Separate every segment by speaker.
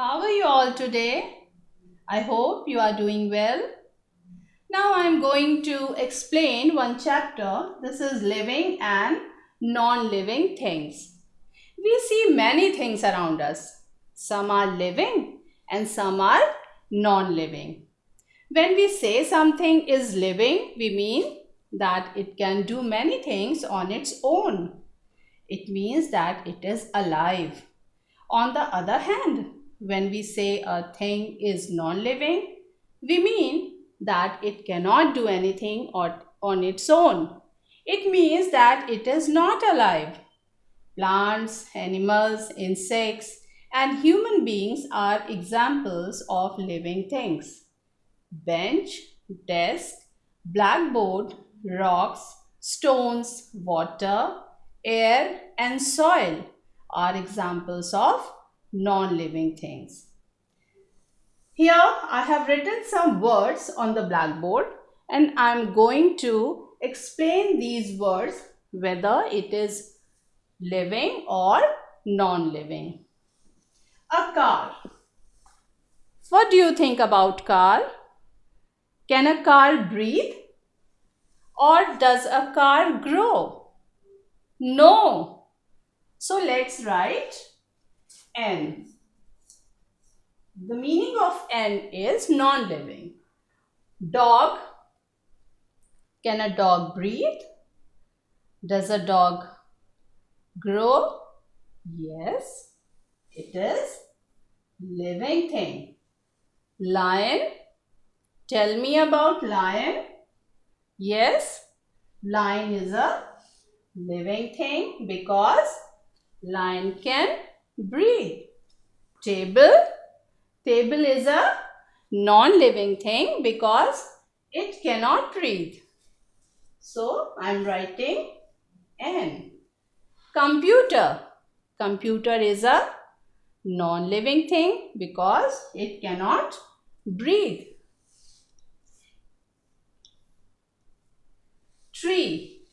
Speaker 1: How are you all today? I hope you are doing well. Now I am going to explain one chapter. This is living and non-living things. We see many things around us. Some are living and some are non-living. When we say something is living, we mean that it can do many things on its own. It means that it is alive. On the other hand, when we say a thing is non living, we mean that it cannot do anything on its own. It means that it is not alive. Plants, animals, insects, and human beings are examples of living things. Bench, desk, blackboard, rocks, stones, water, air, and soil are examples of non living things. Here I have written some words on the blackboard and I am going to explain these words whether it is living or non living. A car. What do you think about car? Can a car breathe? Or does a car grow? No. So let's write N. The meaning of N is non-living. Dog. Can a dog breathe? Does a dog grow? Yes, it is living thing. Lion. Tell me about lion. Yes, lion is a living thing because lion can breathe. Table. Table is a non-living thing because it cannot breathe. So I am writing N. Computer. Computer is a non-living thing because it cannot breathe. Tree.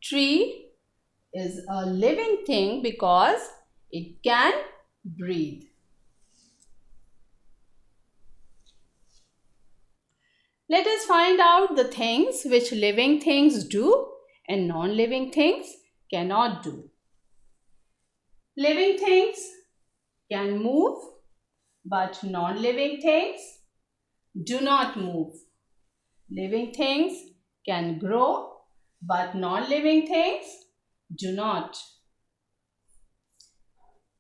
Speaker 1: Tree is a living thing because it can breathe. Let us find out the things which living things do and non-living things cannot do. Living things can move, but non-living things do not move. Living things can grow, but non-living things do not.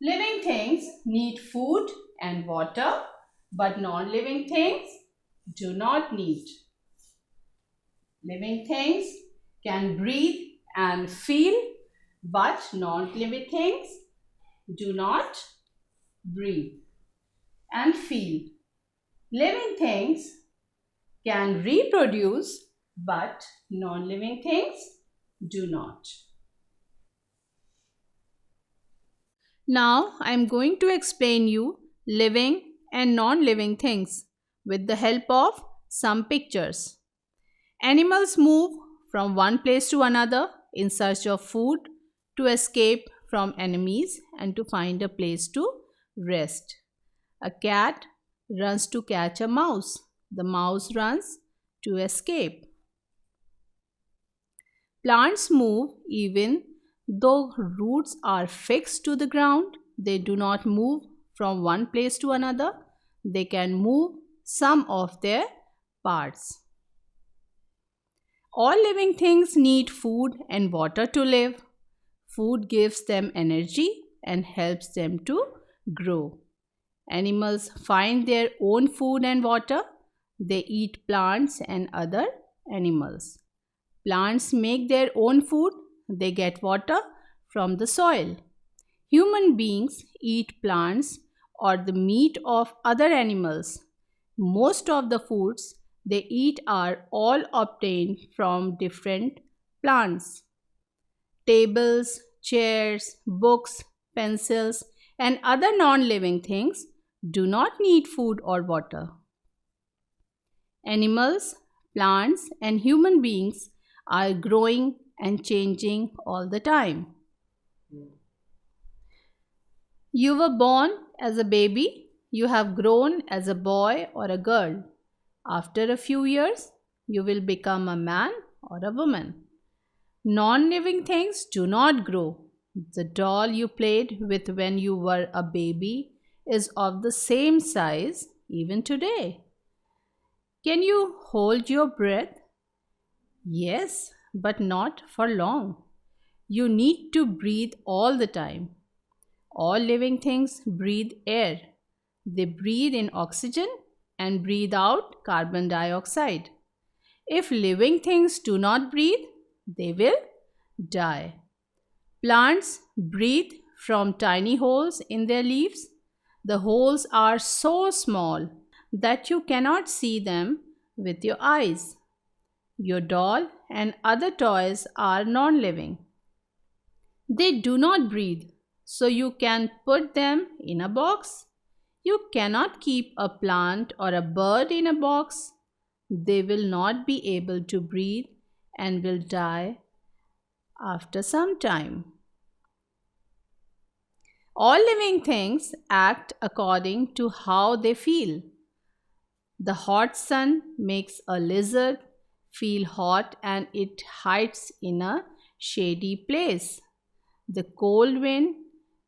Speaker 1: Living things need food and water, but non-living things do not need. Living things can breathe and feel, but non-living things do not breathe and feel. Living things can reproduce, but non-living things do not. Now I am going to explain you living and non-living things with the help of some pictures. Animals move from one place to another in search of food, to escape from enemies, and to find a place to rest. A cat runs to catch a mouse. The mouse runs to escape. Plants move even though roots are fixed to the ground. They do not move from one place to another. They can move some of their parts. All living things need food and water to live. Food gives them energy and helps them to grow. Animals find their own food and water. They eat plants and other animals. Plants make their own food. They get water from the soil. Human beings eat plants or the meat of other animals. Most of the foods they eat are all obtained from different plants. Tables, chairs, books, pencils, and other non living things do not need food or water. Animals, plants, and human beings are growing and changing all the time. You were born as a baby you have grown as a boy or a girl. After a few years, you will become a man or a woman. Non living things do not grow. The doll you played with when you were a baby is of the same size even today. Can you hold your breath? Yes, but not for long. You need to breathe all the time. All living things breathe air. They breathe in oxygen and breathe out carbon dioxide. If living things do not breathe, they will die. Plants breathe from tiny holes in their leaves. The holes are so small that you cannot see them with your eyes. Your doll and other toys are non living. They do not breathe, so you can put them in a box. You cannot keep a plant or a bird in a box. They will not be able to breathe and will die after some time. All living things act according to how they feel. The hot sun makes a lizard feel hot and it hides in a shady place. The cold wind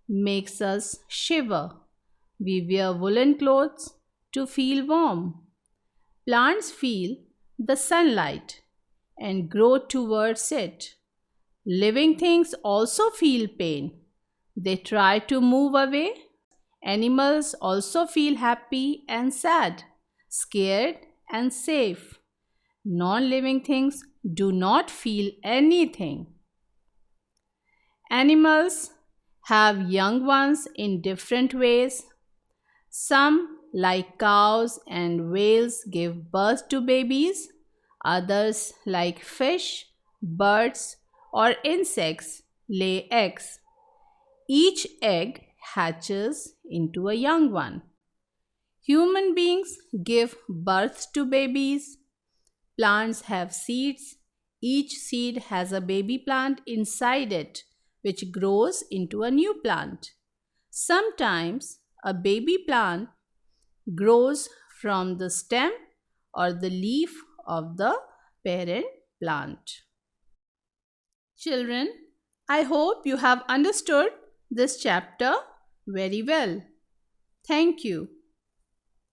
Speaker 1: makes us shiver. We wear woolen clothes to feel warm. Plants feel the sunlight and grow towards it. Living things also feel pain. They try to move away. Animals also feel happy and sad, scared and safe. Non living things do not feel anything. Animals have young ones in different ways. Some, like cows and whales, give birth to babies. Others, like fish, birds, or insects, lay eggs. Each egg hatches into a young one. Human beings give birth to babies. Plants have seeds. Each seed has a baby plant inside it, which grows into a new plant. Sometimes a baby plant grows from the stem or the leaf of the parent plant. Children, I hope you have understood this chapter very well. Thank you.